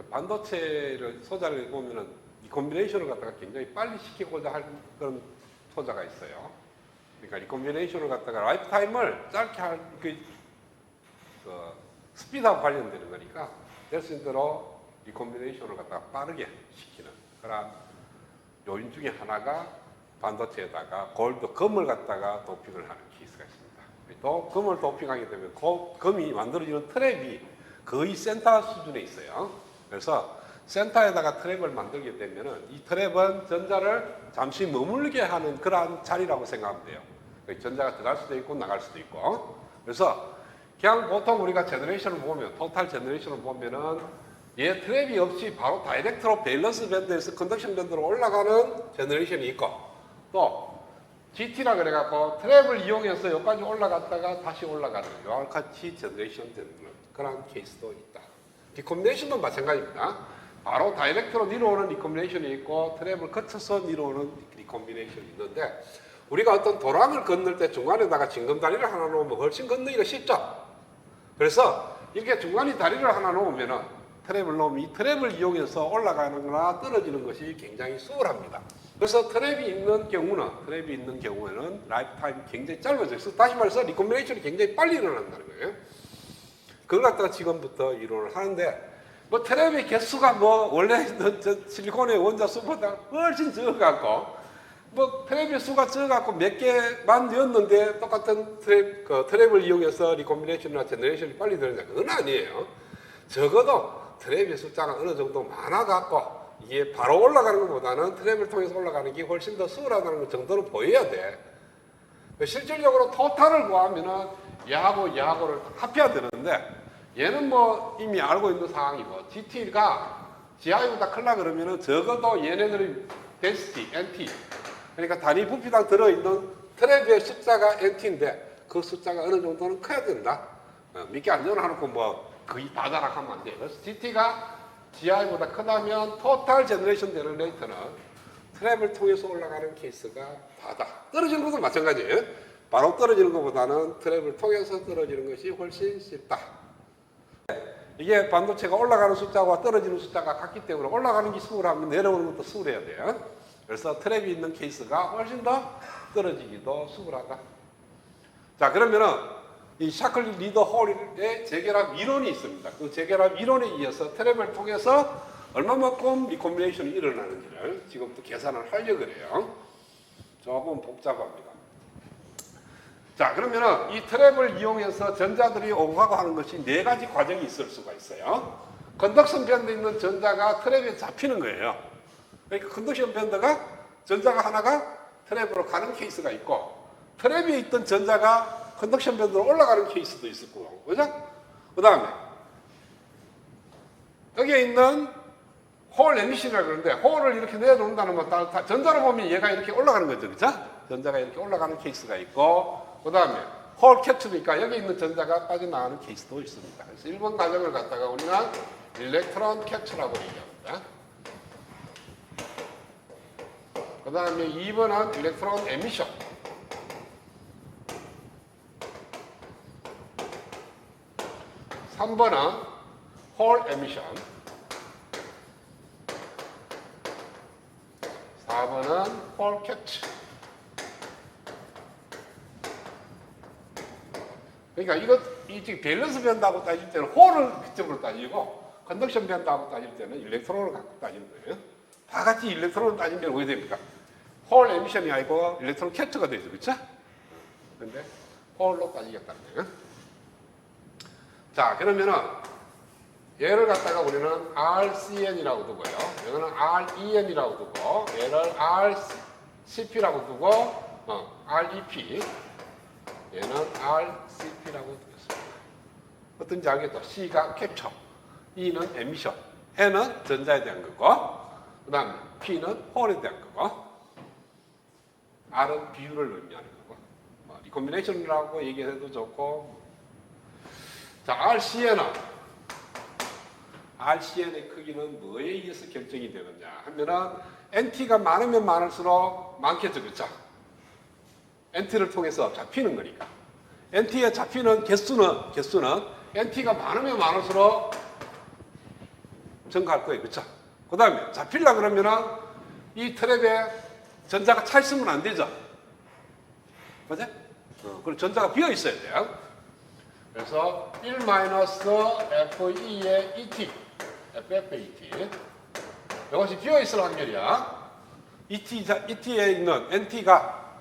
반도체를 소자를 보면은 이 콤비네이션을 갖다가 굉장히 빨리 시키고자 하는 그런 소자가 있어요. 그러니까 이 콤비네이션을 갖다가 라이프 타임을 짧게 할 스피드하고 관련되는 거니까 될 수 있는 대로 이 콤비네이션을 갖다가 빠르게 시키는 그런 요인 중에 하나가 반도체에다가 금을 갖다가 도핑을 하는 케이스가 있습니다. 또 금을 도핑하게 되면 그 금이 만들어지는 트랩이 거의 센터 수준에 있어요. 그래서 센터에다가 트랩을 만들게 되면은 이 트랩은 전자를 잠시 머물게 하는 그러한 자리라고 생각하면 돼요. 전자가 들어갈 수도 있고 나갈 수도 있고. 그래서 그냥 보통 우리가 제너레이션을 보면, 토탈 제너레이션을 보면은 얘 트랩이 없이 바로 다이렉트로 밸런스 밴드에서 컨덕션 밴드로 올라가는 제너레이션이 있고, 또 GT라 그래갖고 트랩을 이용해서 여기까지 올라갔다가 다시 올라가는 이와 같이 제너레이션 되는 그런 케이스도 있다. 리콤비네이션도 마찬가지입니다. 바로 다이렉트로 내려오는 리콤비네이션이 있고 트랩을 거쳐서 내려오는 리콤비네이션이 있는데, 우리가 어떤 도랑을 건널 때 중간에다가 징검다리를 하나 놓으면 훨씬 건너기가 쉽죠. 그래서 이렇게 중간에 다리를 하나 놓으면은 트랩을 놓으면 이 트랩을 이용해서 올라가는 거나 떨어지는 것이 굉장히 수월합니다. 그래서 트랩이 있는 경우에는 라이프 타임이 굉장히 짧아져요. 그래서 다시 말해서 리콤비네이션이 굉장히 빨리 일어난다는 거예요. 그걸 갖다가 지금부터 이론을 하는데, 뭐 트랩의 개수가 원래 실리콘의 원자 수보다 훨씬 적어갖고, 트랩의 수가 적어갖고 몇 개만 넣었는데 똑같은 트랩을 이용해서 리콤비네이션이나 제너레이션이 빨리 되느냐, 그건 아니에요. 적어도 트랩의 숫자가 어느 정도 많아갖고 이게 바로 올라가는 것보다는 트랩을 통해서 올라가는 게 훨씬 더 수월하다는 것 정도는 보여야 돼. 실질적으로 토탈을 구하면은 얘하고를 합해야 되는데, 얘는 이미 알고 있는 상황이고, GT가 GI보다 크려 그러면은 적어도 얘네들이 density, NT, 그러니까 단위 부피당 들어있는 트랩의 숫자가 NT인데 그 숫자가 어느 정도는 커야 된다. 믿기 안 전화놓고 거의 다 자락하면 안 돼. 그래서 GT가 GI보다 크다면 토탈 제너레이션 되는 레이트는 트랩을 통해서 올라가는 케이스가 다다. 떨어지는 것도 마찬가지예요. 바로 떨어지는 것보다는 트랩을 통해서 떨어지는 것이 훨씬 쉽다. 이게 반도체가 올라가는 숫자와 떨어지는 숫자가 같기 때문에 올라가는 게 수월하면 내려오는 것도 수월해야 돼요. 그래서 트랩이 있는 케이스가 훨씬 더 떨어지기도 수월하다. 자, 그러면은 이 샤클리 리더 홀의 재결합 이론이 있습니다. 그 재결합 이론에 의해서 트랩을 통해서 얼마만큼 리콤비네이션이 일어나는지를 지금부터 계산을 하려고 그래요. 조금 복잡합니다. 자, 그러면은 이 트랩을 이용해서 전자들이 오고 가고 하는 것이 네 가지 과정이 있을 수가 있어요. 컨덕션 밴드에 있는 전자가 트랩에 잡히는 거예요. 그러니까 컨덕션 밴드가 전자가 하나가 트랩으로 가는 케이스가 있고, 트랩에 있던 전자가 컨덕션 밴드로 올라가는 케이스도 있을 거고, 그죠? 그 다음에 여기에 있는 홀 에미션이라고 그러는데, 홀을 이렇게 내려놓는다는 건 전자로 보면 얘가 이렇게 올라가는 거죠, 그죠? 전자가 이렇게 올라가는 케이스가 있고, 그 다음에 홀 캡처니까 여기 있는 전자가 빠져나가는 케이스도 있습니다. 그래서 1번 과정을 갖다가 우리는 일렉트론 캡처라고 얘기합니다. 그 다음에 2번은 일렉트론 에미션. 3번은 홀 에미션. 4번은 홀 캡처. 그러니까 이 밸런스 밴드하고 따질 때는 홀을 기점으로 따지고, 컨덕션 밴드하고 따질 때는 일렉트론을 갖고 따지는 거예요. 다 같이 일렉트론을 따지면 어떻게 됩니까? 홀 에미션이 아니고 일렉트론 캡처가 되죠, 그렇죠? 근데 홀로 따지겠다는 거예요. 자, 그러면은 얘를 갖다가 우리는 RCN이라고 두고요. 이거는 REN이라고 두고, 얘를 RCP라고 두고, REP, 얘는 RCP라고 두겠습니다. 어떤지 알겠죠? C가 캡처, E는 에미션, N은 전자에 대한 거고, 그 다음에 P는 홀에 대한 거고, R은 비율을 의미하는 거고, 리콤비네이션이라고 얘기해도 좋고. 자, RCN의 크기는 뭐에 의해서 결정이 되느냐 하면은 NT가 많으면 많을수록 많겠죠, 그렇죠? NT를 통해서 잡히는 거니까. NT에 잡히는 개수는 NT가 많으면 많을수록 증가할 거예요. 그쵸? 그 다음에 잡히려 그러면은 이 트랩에 전자가 차 있으면 안 되죠. 맞아? 그리고 전자가 비어 있어야 돼요. 그래서 1-FE의 ET, FFET. 이것이 비어 있을 확률이야. ET에 있는 NT가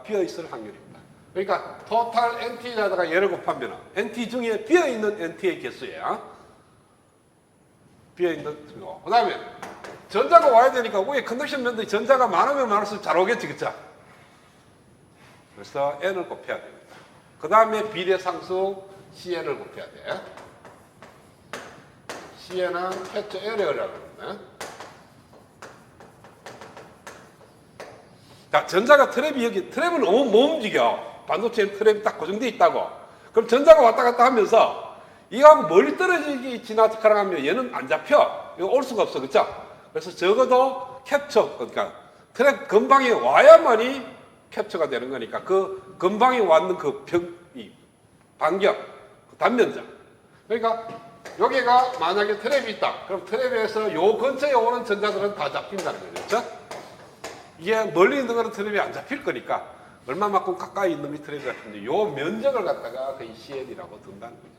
비어 있을 확률입니다. 그러니까 토탈 NT에다가 얘를 곱하면 NT 중에 비어 있는 NT의 개수예요. 비어 있는 수고. 그 다음에 전자가 와야 되니까 위에 컨덕션 면들이 전자가 많으면 많을수록 잘 오겠지, 그쵸? 그래서 N을 곱해야 됩니다. 그 다음에 비례상수 CN을 곱해야 돼. CN은 캡처 에러라고 그러네. 자, 전자가 트랩은 너무 못 움직여. 반도체는 트랩이 딱 고정되어 있다고. 그럼 전자가 왔다 갔다 하면서 이거하고 멀리 떨어지기 지나가면 얘는 안 잡혀. 이거 올 수가 없어. 그쵸? 그래서 적어도 캡처, 그러니까 트랩 근방에 와야만이 캡처가 되는 거니까 그 근방에 왔는 그 반경, 그 단면적. 그러니까 여기가 만약에 트랩이 있다. 그럼 트랩에서 요 근처에 오는 전자들은 다 잡힌다는 거죠. 그렇죠? 이게 멀리 있는 거는 트랩이 안 잡힐 거니까 얼마만큼 가까이 있는 이 트랩이 잡힌지 요 면적을 갖다가 그 CN이라고 둔다는 거지.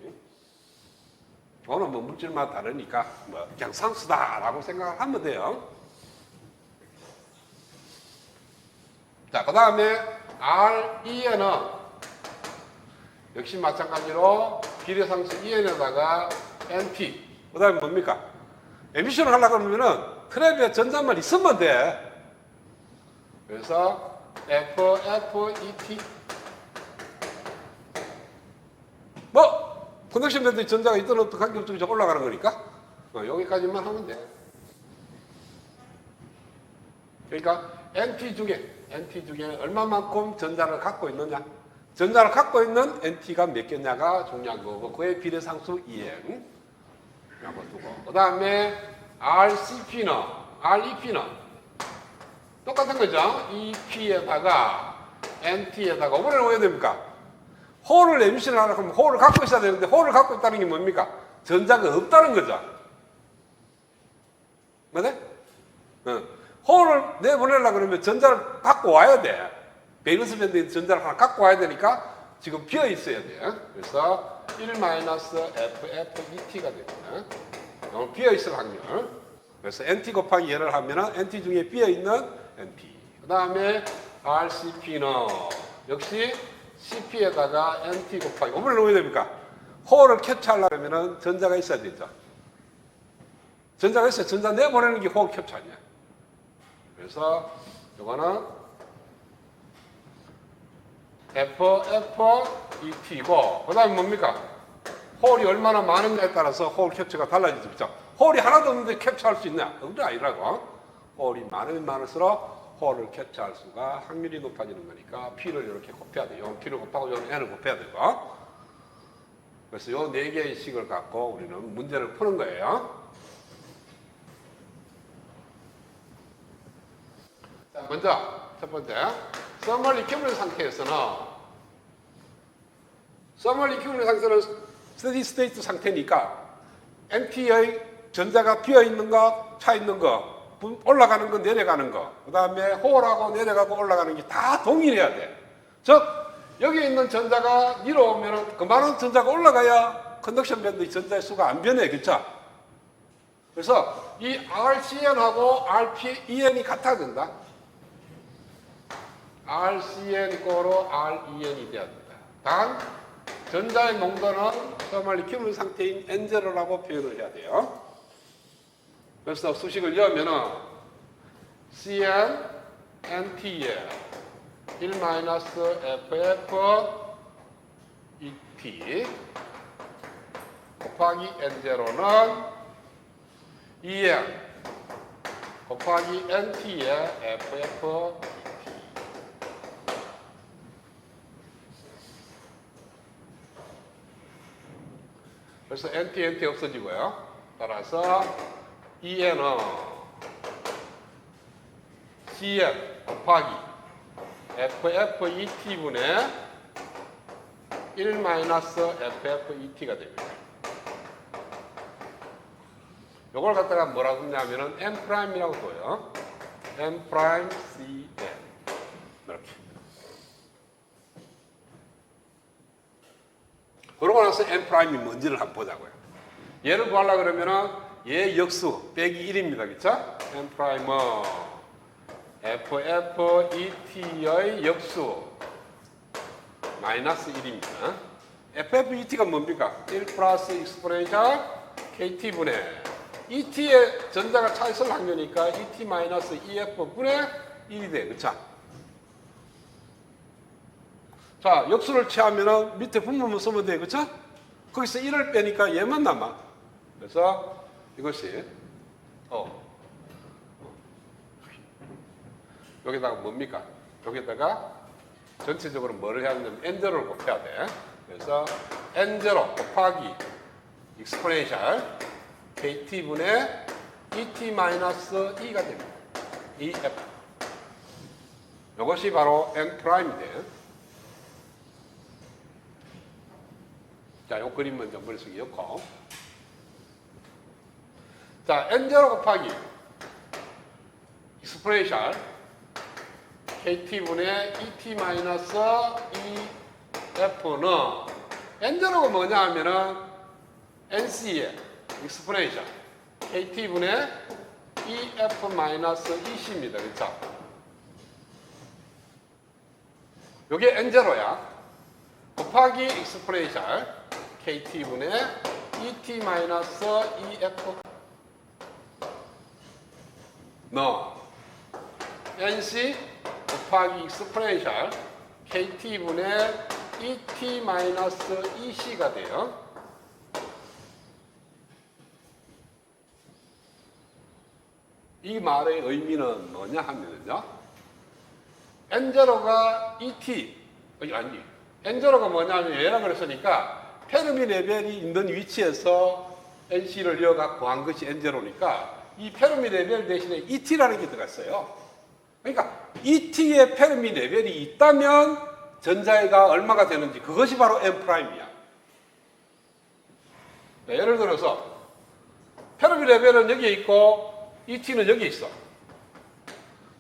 오늘 뭐 물질마다 다르니까 뭐 그냥 상수다라고 생각을 하면 돼요. 자, 그 다음에 REN은 역시 마찬가지로 비례상수 EN에다가 NT. 그 다음에 뭡니까? 에미션을 하려고 그러면은 트랩에 전자만 있으면 돼. 그래서 FFET. 컨덕션 밴드에 전자가 있던 어떤 간격적이 올라가는 거니까 여기까지만 하면 돼. 그러니까 NT 중에 얼마만큼 전자를 갖고 있느냐. 전자를 갖고 있는 NT가 몇 개냐가 중요한 거고 그의 비례상수 EN 라고 두고 그 다음에 REP는 똑같은 거죠. EP에다가 NT에다가 뭐를 넣어야 됩니까? 홀을 에미션을 하려고 하면 홀을 갖고 있어야 되는데 홀을 갖고 있다는 게 뭡니까? 전자가 없다는 거죠. 맞아요? 홀을 내보내려고 그러면 전자를 갖고 와야 돼. 밸런스 밴드에 전자를 하나 갖고 와야 되니까 지금 비어 있어야 돼요. 그래서 1-FFET가 됩니다. 비어 있을 확률. 그래서 NT 곱하기 얘를 하면 NT 중에 비어 있는 NT. 그 다음에 RCP는 역시 CP에다가 NT 곱하기 5분을 넣어야 됩니까? 홀을 캡처하려면 전자가 있어야 되죠. 전자가 있어야 전자 내보내는 게 홀 캡처 아니야. 그래서 이거는 FFET고 그 다음에 뭡니까? 홀이 얼마나 많은가에 따라서 홀 캡처가 달라지죠. 그렇죠? 홀이 하나도 없는데 캡처할 수 있냐? 그건 아니라고. 홀이 많으면 많을수록 홀을 캡처할 수가 확률이 높아지는 거니까 P를 이렇게 곱해야 돼요. 요 P를 곱하고 요 N을 곱해야 되고. 그래서 요 4개의 식을 갖고 우리는 문제를 푸는 거예요. 자, 먼저 첫 번째 서멀 이큐블런트 상태에서는 서멀 이큐블런트 상태는 스테디 스테이트 상태니까 NT의 전자가 비어 있는 거, 차 있는 거, 올라가는 거, 내려가는 거, 그 다음에 홀하고 내려가고 올라가는 게 다 동일해야 돼. 즉, 여기 있는 전자가 위로 오면 그 많은 전자가 올라가야 컨덕션 밴드의 전자의 수가 안 변해. 그쵸? 그래서 이 RCN하고 RPEN이 같아야 된다. RCN 이꼬로 REN이 돼야 된다. 단, 전자의 농도는 서멀 이큐블런트 상태인 N0라고 표현을 해야 돼요. 그래서 수식을 여면은 CN NT에 1-FF 곱하기 N0는 EN 곱하기 NT의 FF 그래서 NT 없어지고요. 따라서 EN은 CN 곱하기 FFET분의 1-FFET가 됩니다. 요걸 갖다가 뭐라고 쓰냐면은 n 프라임이라고 써요. n 프라임 cn 이렇게. 그러고 나서 n 프라임이 뭔지를 한번 보자고요. 얘를 구하려고 그러면은 얘 역수 빼기 1입니다. 그쵸? n 프라임은 FFET의 역수 마이너스 1입니다. FFET가 뭡니까? 1 플러스 익스포넨셜 KT분의 ET의 전자가 차 있을 확률이니까 ET 마이너스 EF분의 1이 돼. 그쵸? 자, 역수를 취하면은 밑에 분모만 쓰면 돼. 그쵸? 거기서 1을 빼니까 얘만 남아. 그래서 이것이 여기다가 뭡니까? 여기다가 전체적으로 뭐를 해야 되냐면 n0를 곱해야 돼. 그래서 n0 곱하기 익스포넨셜 kt분의 et-e가 됩니다. ef. 이것이 바로 n 프라임이 돼. 자, 요 그림 먼저 머릿속에 넣고. 자, n0 곱하기 익스포넨셜 kt분의 et-eF는 n0가 뭐냐 하면은 nc의 익스포넨셜 kt분의 ef-ec입니다. 그쵸? 요게 n0야. 곱하기 익스포넨셜 kt분의 et-ef nc 곱하기 익스포넨셜 kt분의 et-ec가 돼요. 이 말의 의미는 뭐냐 하면요. n0가 n0가 뭐냐면 얘라 그랬으니까 페르미 레벨이 있는 위치에서 nc를 이어갖고 한 것이 n0니까 이 페르미 레벨 대신에 et라는 게 들어갔어요. 그러니까 et의 페르미 레벨이 있다면 전자의가 얼마가 되는지 그것이 바로 n''이야. 예를 들어서 페르미 레벨은 여기에 있고 et는 여기에 있어.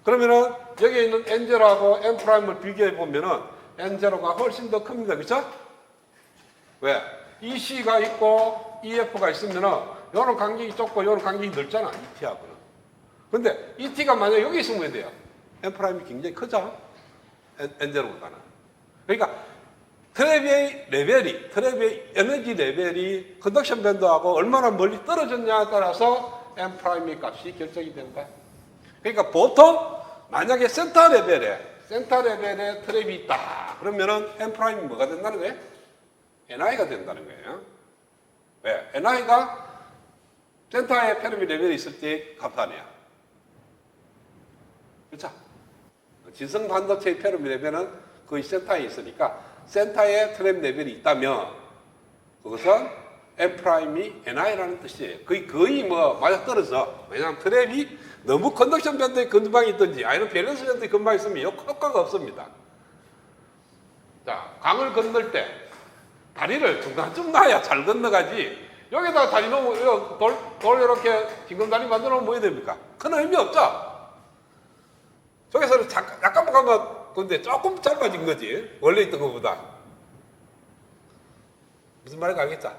그러면은 여기에 있는 n0하고 n''을 비교해 보면은 n0가 훨씬 더 큽니다. 그렇죠? 왜? EC가 있고 EF가 있으면은 요런 간격이 좁고 요런 간격이 넓잖아. ET하고는. 근데 ET가 만약 여기 있으면 돼요. n''이 굉장히 크죠? n0보다는. 그러니까 트랩의 레벨이, 트랩의 에너지 레벨이 컨덕션 밴드하고 얼마나 멀리 떨어졌냐에 따라서 n''의 값이 결정이 된다. 그러니까 보통 만약에 센터 레벨에 트랩이 있다. 그러면은 n''이 뭐가 된다는 거예요? ni가 된다는 거예요. 왜? ni가 센터에 페르미 레벨이 있을 때 값 아니야. 그렇죠? 진성 반도체의 페르미 레벨은 거의 센터에 있으니까 센터에 트랩 레벨이 있다면 그것은 n''이 ni라는 뜻이에요. 거의 뭐 맞아 떨어져. 왜냐하면 트랩이 너무 컨덕션 밴드의 근방이 있든지 아니면 밸런스 밴드의 근방이 있으면 효과가 없습니다. 자, 강을 건널 때 다리를 중간쯤 놔야 잘 건너가지. 여기다가 다리 놓으면 돌 이렇게 징검다리 만들어 놓으면 뭐 해야 됩니까? 큰 의미 없죠? 저기서는 약간 가면 근데 조금 짧아진 거지. 원래 있던 것보다. 무슨 말인지 알겠죠?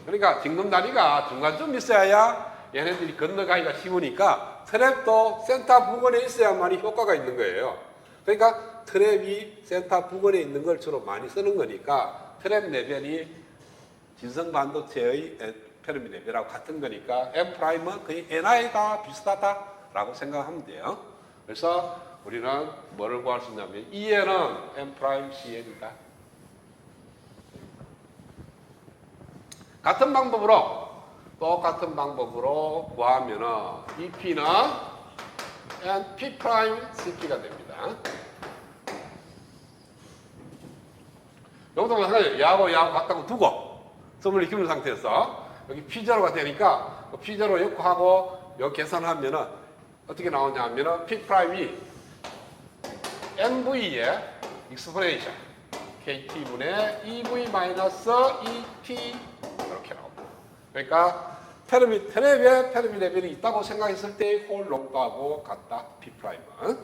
그러니까 징검다리가 중간쯤 있어야 얘네들이 건너가기가 쉬우니까 트랩도 센터 부근에 있어야만이 효과가 있는 거예요. 그러니까 트랩이 센터 부근에 있는 걸 주로 많이 쓰는 거니까 트랩 레벨이 진성 반도체의 페르미 레벨하고 같은 거니까 n''은 거의 ni가 비슷하다라고 생각하면 돼요. 그래서 우리는 뭐를 구할 수 있냐면 E에는 n''cn이다. 똑같은 방법으로 구하면은 EP는 P'(CP가 됩니다. 여기도 마찬가지예요. 야하고 같다고 두고 선을 익히는 상태에서 여기 P0가 되니까 P0 역하고 여기 계산하면은 어떻게 나오냐 하면은 P'이 NV의 익스포넨셜 KT분의 EV-ET 이렇게 나옵니다. 그러니까 트랩에 페르미 레벨이 있다고 생각했을 때 홀 롱도하고 같다. P'은.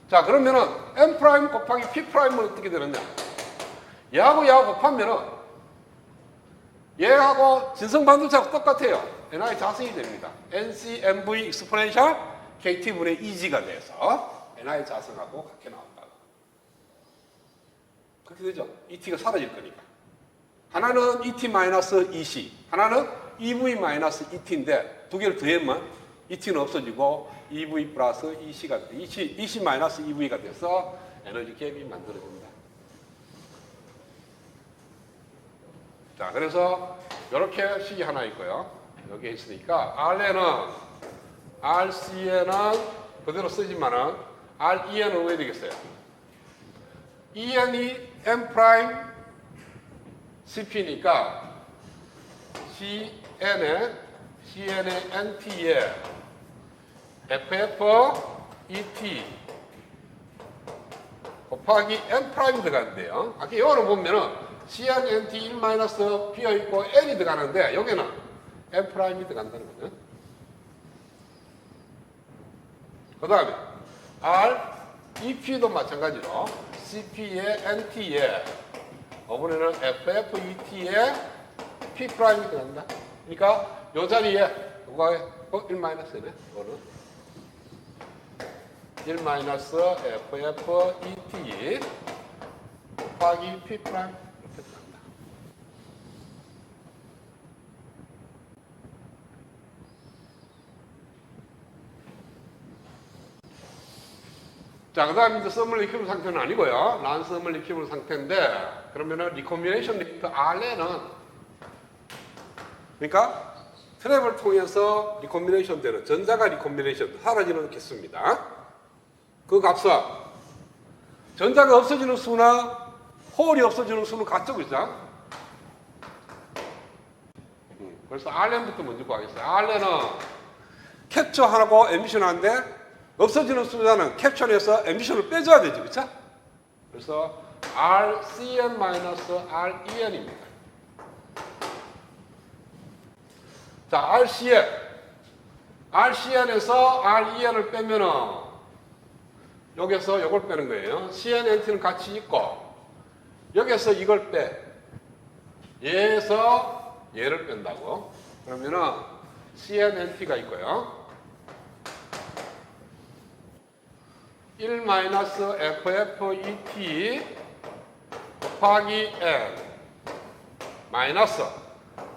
자, 그러면은 M' 곱하기 P'은 어떻게 되느냐? 얘하고 곱하면은 얘하고 진성반도체하고 똑같아요. NI 자승이 됩니다. NCMV 익스포넨셜 KT분의 EG가 돼서 NI 자승하고 같게 나온다. 그렇게 되죠. ET가 사라질 거니까. 하나는 ET-EC, 하나는 EV-ET인데 두 개를 더하면 ET는 없어지고 EV 플러스 EC가 돼. EC-EV가 돼서 에너지 갭이 만들어집니다. 자, 그래서 이렇게 식이 하나 있고요. 여기에 있으니까 RC에는 그대로 쓰지만은 REN은 왜 되겠어요? EN이 M' CP니까 CN의 NT에 FF ET 곱하기 M' 들어가는데요. 아까 이거는 보면은 CN, NT 1 비어 있고 N이 들어가는데 여기는 M' 들어간다는 거죠. 그 다음에 R, EP도 마찬가지로 CP에 NT에 이번에는 FFET에 P' 들어간다. 그러니까 이 자리에 누가 1-네 이거는 1-FFET 곱하기 P' 이렇게 들어간다. 자, 그 다음에 이제 썸을 리퀴블 상태는 아니고요. 란썸을 리퀴블 상태인데, 그러면은 리콤비네이션 리퀴블 R에는, 그러니까 트랩을 통해서 리콤비네이션 되는, 전자가 리콤비네이션, 사라지는 개수입니다. 그 값은 전자가 없어지는 수나 홀이 없어지는 수는 같죠, 그죠? 그래서 Rn부터 먼저 구하겠어요. Rn은 캡처하고 에미션 하는데, 없어지는 숫자는 캡처해서 에미션을 빼줘야 되죠. 그쵸? 그래서 RCN-REN입니다. 자, RCN에서 REN을 빼면은 여기서 이걸 빼는 거예요. CNNT는 같이 있고 여기서 이걸 빼. 얘에서 얘를 뺀다고. 그러면은 CNNT가 있고요. 1-FFET 곱하기 N 마이너스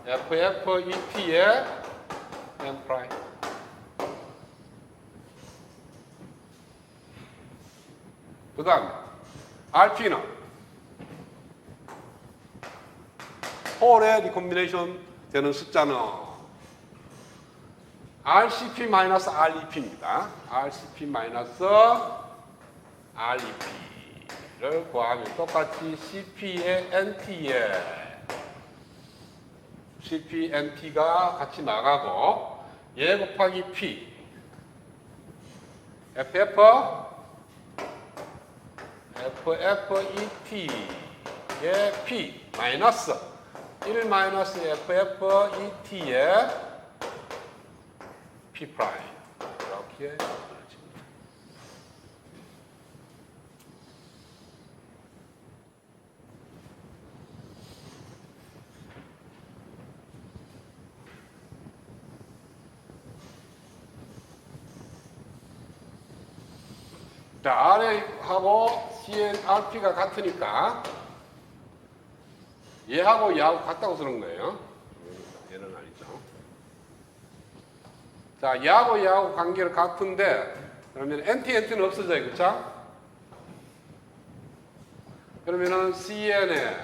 FFET의 N'. 그 다음에 RP는 홀의 리콤비네이션 되는 숫자는 RCP-REP입니다. RCP-REP를 구하면 똑같이 CP의 NT에 CP, NT가 같이 나가고 얘 곱하기 P FFET의 P 마이너스 1-FFET의 P' 이렇게 자, R하고 CNRP가 같으니까 얘하고 같다고 쓰는 거예요. 얘는 아니죠. 자, 얘하고 관계를 같은데 그러면 NT는 없어져요. 그쵸? 그러면은 CN에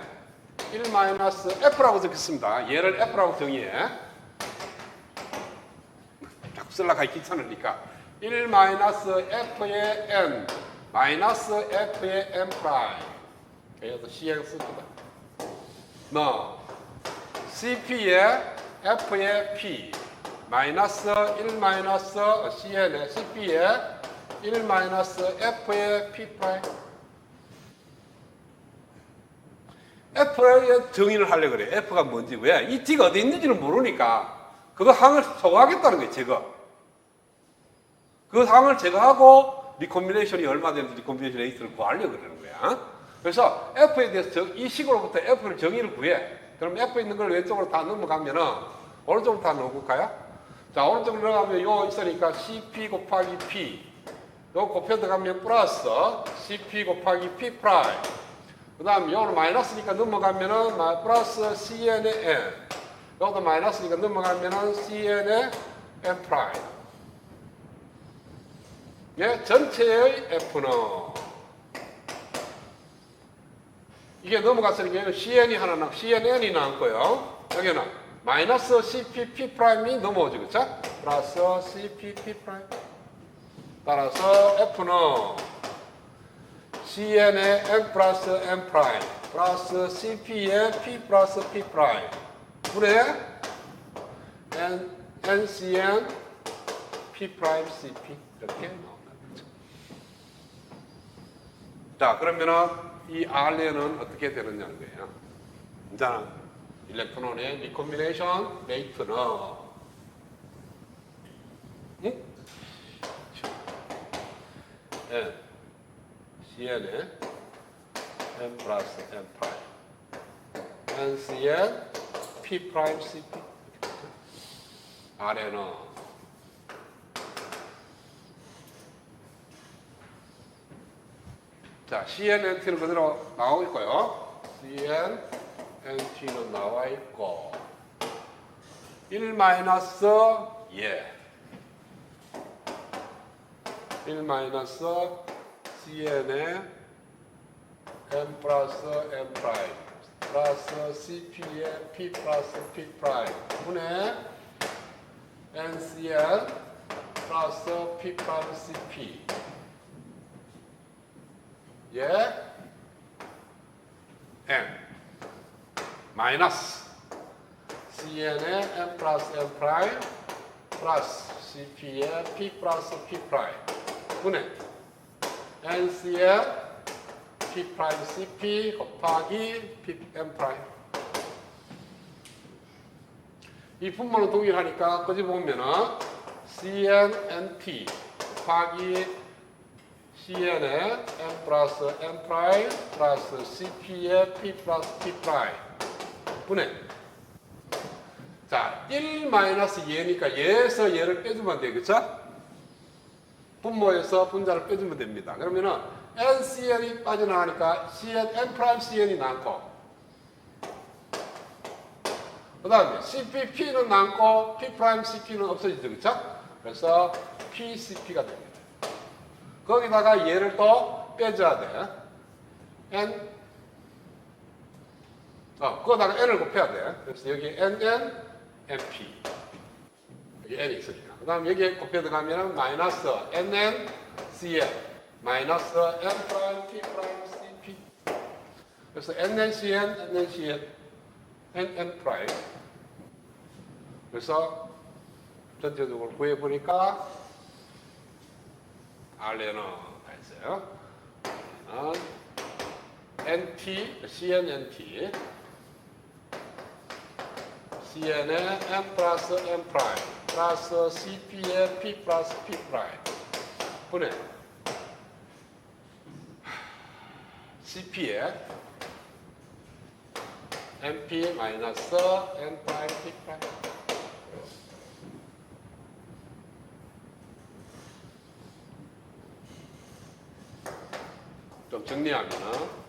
1-F라고 적겠습니다. 얘를 F라고 정의해. 자꾸 쓰려고 하기 귀찮으니까 1-F의 N 마이너스 F의 M'. 그래서 CN 씁니다. 너 CP의 F의 P 마이너스 1-CN의 CP의 1-F의 P'. F의 정의를 하려고 그래. F가 뭔지. 왜? 이 D가 어디 있는지를 모르니까 그거 항을 소화하겠다는 거예요. 제거. 그 항을 제거하고 리콤비네이션이 얼마 되는지 리콤비네이션 레이트를 구하려고 그러는 거야. 그래서 F에 대해서 이 식으로부터 F를 정의를 구해. 그럼 F 있는 걸 왼쪽으로 다 넘어가면은 오른쪽으로 다 넣어볼까요? 자, 오른쪽으로 넘어가면 요 있으니까 CP 곱하기 P. 요 곱해 들어가면 플러스 CP 곱하기 P 프라임. 그 다음 요는 마이너스니까 넘어가면은 플러스 CN의 N. 요것도 마이너스니까 넘어가면은 CN의 N 프라임. 예, 전체의 F는 이게 넘어갔으니까 여기 CN이 하나 남고 CNN이 남고요. 여기는 마이너스 CPP 프라임이 넘어오죠. 그쵸? 플러스 CPP 프라임. 따라서 F는 CN의 N 플러스 N 프라임 플러스 CP의 P 플러스 P 프라임 분의 NCN P 프라임 CP 이렇게 나옵니다. 자, 그러면은 이 R에는 어떻게 되느냐는 거예요. 일단 일렉트론의 리콤비네이션 레이트는 N, CN의 N 플러스 N 프라임 NCN P 프라임 CP R에는 자, CNNT는 그대로 나오고 있고요. CNNT는 나와 있고 1 마이너스 예. 1 마이너스 CN의 N 플러스 N 프라임 플러스 CP의 P 플러스 P 프라임 분의 NCN 플러스 P 프라임 CP 예, N 마이너스 CN의 N 플러스 N 프라임 플러스 CP의 P 플러스 P 프라임 분의 NC의 P 프라임 CP 곱하기 P N 프라임 이 분모는 동일하니까 끄집어보면은 CNNT 곱하기 CN의 N 플러스 N 프라임 플러스 CP의 P 플러스 P 프라임 분의 자, 1 마이너스 얘니까 얘에서 얘를 빼주면 돼요. 그쵸? 분모에서 분자를 빼주면 됩니다. 그러면은 NCN이 빠져나가니까 CN, N 프라임 CN이 남고 그 다음에 CPP는 남고 P 프라임 CP는 없어지죠. 그쵸? 그래서 PCP가 됩니다. 거기다가 얘를 또 빼줘야 돼. N 그거다가 N을 곱해야 돼. 그래서 여기 NN, NP 여기 N이 있으니까. 그 다음 여기에 곱해 들어가면 마이너스 NN, CN 마이너스 N 프라임, P 프라임, CP 그래서 NN, CN, NN, CN, NN 프라임 그래서 전체적으로 구해보니까 R에는 다 있어요. NT, CNNT, CN의 N 플러스 N 프라임, 플러스 CP의 P 플러스 P 프라임, 분의 CP의 NP 마이너스 N 프라임 P 프라임. 좀 정리하면은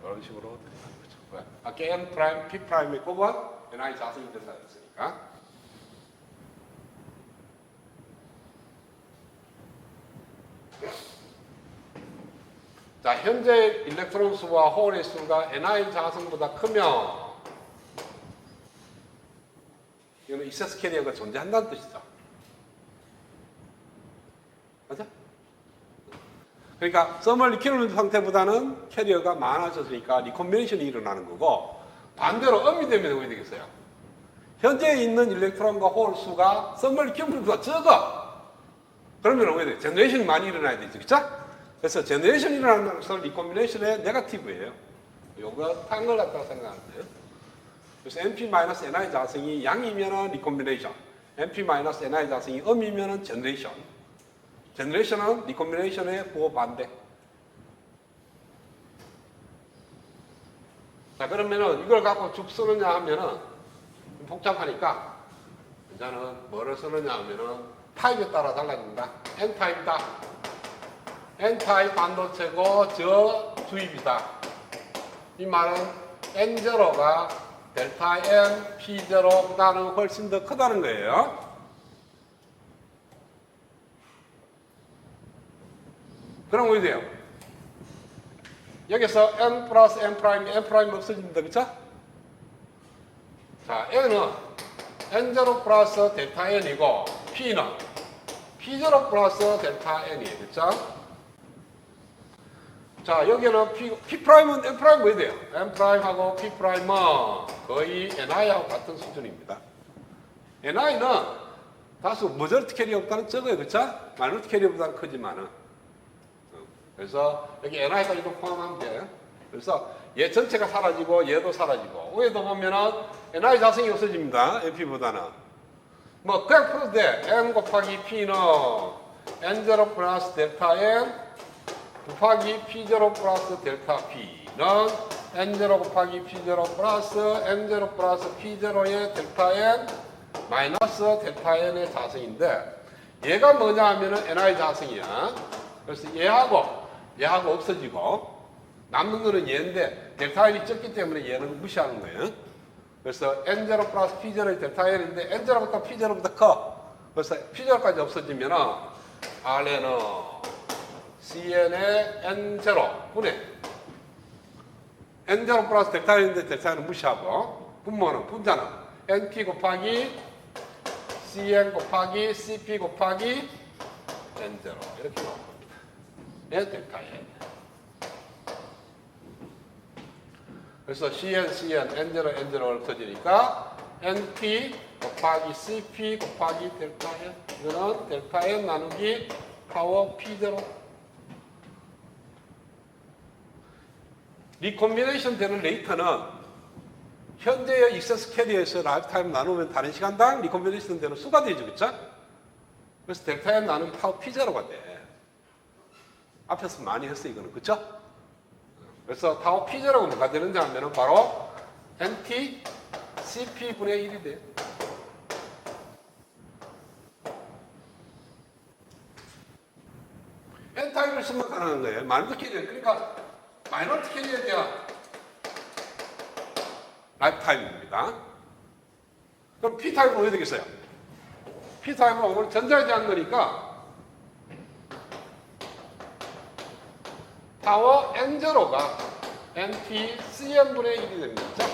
이런 식으로 되는 거죠. 아까 N 프라임, P 프라임의 곱은 NI 자승이 된다 했으니까. 자, 현재 일렉트론 수와 홀의 수가 NI 자승보다 크면 이거는 익세스 캐리어가 존재한다는 뜻이죠. 맞아? 그러니까 썸을 익히는 상태보다는 캐리어가 많아졌으니까 리콤비네이션이 일어나는 거고 반대로 음이 되면 어떻게 되겠어요? 현재 있는 일렉트론과 홀 수가 썸멀리 큐브보다 적어. 그러면 어떻게 돼요? 제너레이션이 많이 일어나야 되죠. 그쵸? 그래서 제너레이션이 일어나는 것은 리콤비네이션의 네거티브예요. 요거 탄 걸 갖다가 생각하면 돼요. 그래서 NP-NI 자성이 양이면은 리콤비네이션, NP-NI 자성이 음이면은 제너레이션. 제너레이션은 리콤비네이션의 부호반대. 자, 그러면은 이걸 갖고 쭉 쓰느냐 하면은 복잡하니까 이제는 뭐를 쓰느냐 하면은 타입에 따라 달라집니다. N타입이다. N타입 반도체고 저 주입이다. 이 말은 N0가 델타 N, P0보다는 훨씬 더 크다는 거예요. 그럼 어떻게 돼요? 여기서 N 플러스 N 프라임, N 프라임 없어집니다. 그쵸? 자, N은 N0 플러스 델타 N이고, P는 P0 플러스 델타 N이에요. 그쵸? 자, 여기는 P 프라임은 N 프라임 뭐야 돼요? N 프라임하고 P 프라임은 거의 NI하고 같은 수준입니다. NI는 다수 머저리티 캐리어보다는 적어요. 그쵸? 마이너리티 캐리어보다는 크지만은. 그래서 여기 NI까지도 포함하면 돼요. 그래서 얘 전체가 사라지고 얘도 사라지고 위에도 보면은 NI 자성이 없어집니다. NP보다는. 뭐 그냥 풀어도 돼. N 곱하기 P는 N0 플러스 델타 N 곱하기 P0 플러스 델타 P는 N0 곱하기 P0 플러스 N0 플러스 P0의 델타 N 마이너스 델타 N의 자성인데 얘가 뭐냐 하면은 NI 자성이야. 그래서 얘하고 없어지고 남는 거는 얘인데 델타 N이 적기 때문에 얘는 무시하는 거예요. 그래서 N0 플러스 P0의 델타 N인데 N0보다 P0보다 커. 그래서 P0까지 없어지면은 Rn은 Cn의 N0 분의 N0 플러스 델타 N인데 델타 N은 무시하고 분자는 NP 곱하기 Cn 곱하기 Cp 곱하기 N0 이렇게 나옵니다. 얘 델타 N. 그래서 Cn, N0, N0를 터지니까 NP 곱하기 CP 곱하기 델타 N. 이거는 델타 N 나누기 파워 P0. 리콤비네이션 되는 레이터는 현재의 익세스 캐리어에서 라이프타임 나누면 다른 시간당 리콤비네이션 되는 수가 되죠. 그쵸? 그래서 델타 N 나누기 파워 P0가 돼. 앞에서 많이 했어요, 이거는. 그쵸? 그래서 타워 P0가 뭐가 되는지 하면은 바로 NT CP분의 1이 돼요. N타입을 쓰면 가능한 거예요. 마이너리티 캐리어. 그러니까 마이너리티 캐리어에 대한 라이프타임입니다. 그럼 P타입은 어떻게 되겠어요? P타입은 오늘 전자에 대한 거니까 타워 N0가 NT CN분의 1이 됩니다.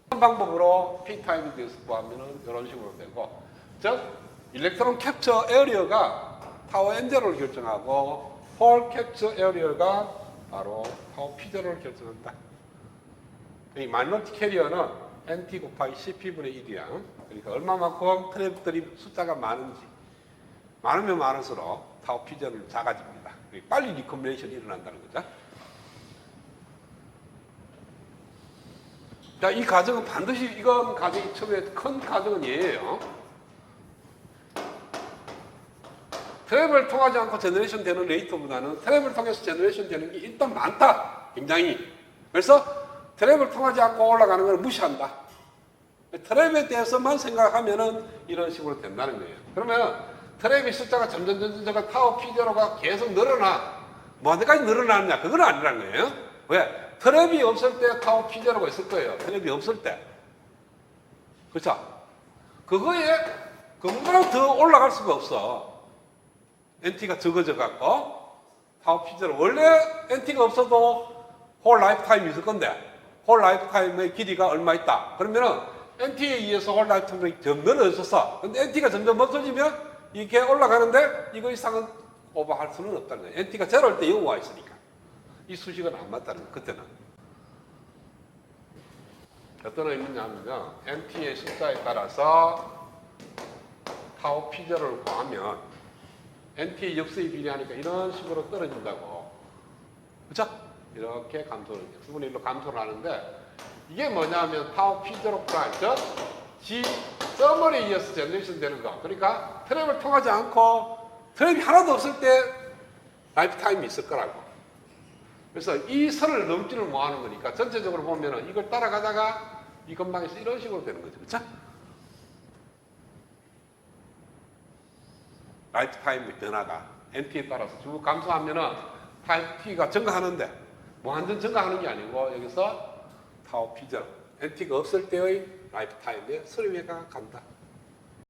이런 방법으로 P타입에 대해서 구하면 이런 식으로 되고, 즉 일렉트론 캡처 에어리어가 타워 N0를 결정하고 홀 캡처 에어리어가 바로 타워 P0를 결정한다. 이 마이너리티 캐리어는 NT 곱하기 CP분의 1이야. 그러니까 얼마만큼 트랩들이 숫자가 많은지, 많으면 많을수록 타워 P0은 작아집니다. 빨리 리콤비네이션이 일어난다는 거죠. 자, 이 가정은 반드시, 이건 가정이 처음에 큰 가정은 얘예요. 트랩을 통하지 않고 제너레이션 되는 레이터보다는 트랩을 통해서 제너레이션 되는 게 일단 많다. 굉장히. 그래서 트랩을 통하지 않고 올라가는 걸 무시한다. 트랩에 대해서만 생각하면은 이런 식으로 된다는 거예요. 그러면 트랩의 숫자가 점점 타워 P0가 계속 늘어나. 뭐 언제까지 늘어나느냐? 그건 아니라는 거예요. 왜? 트랩이 없을 때 타워 P0가 있을 거예요. 트랩이 없을 때. 그렇죠? 그거에 금방 더 올라갈 수가 없어. NT가 적어져 갖고 타워 P0 원래 NT가 없어도 홀 라이프타임이 있을 건데 홀 라이프타임의 길이가 얼마 있다. 그러면은 NT에 의해서 홀 라이프타임이 좀 늘어졌어. 근데 NT가 점점 없어지면 이게 올라가는데 이거 이상은 오버할 수는 없다는 거예요. NT가 제로일 때 0와 있으니까 이 수식은 안 맞다는 거예요. 그때는. 어떤 의미냐면 NT의 숫자에 따라서 타우 피저를 구하면 NT의 역수에 비례하니까 이런 식으로 떨어진다고. 그죠? 이렇게 감소를, 수분의 1로 감소를 하는데 이게 뭐냐면 타우 피저로 프라임, 즉 G 서머에 이어서 제너레이션 되는 거. 그러니까 트랩을 통하지 않고 트랩이 하나도 없을 때 라이프 타임이 있을 거라고. 그래서 이 선을 넘지를 못하는 거니까 전체적으로 보면은 이걸 따라가다가 이 근방에서 이런 식으로 되는 거죠. 그렇죠? 라이프 타임의 변화가 NT에 따라서 쭉 감소하면은 타임 T가 증가하는데 뭐 완전 증가하는 게 아니고 여기서 타우 피저 NT가 없을 때의 라이프 타임에 서류회가 간다.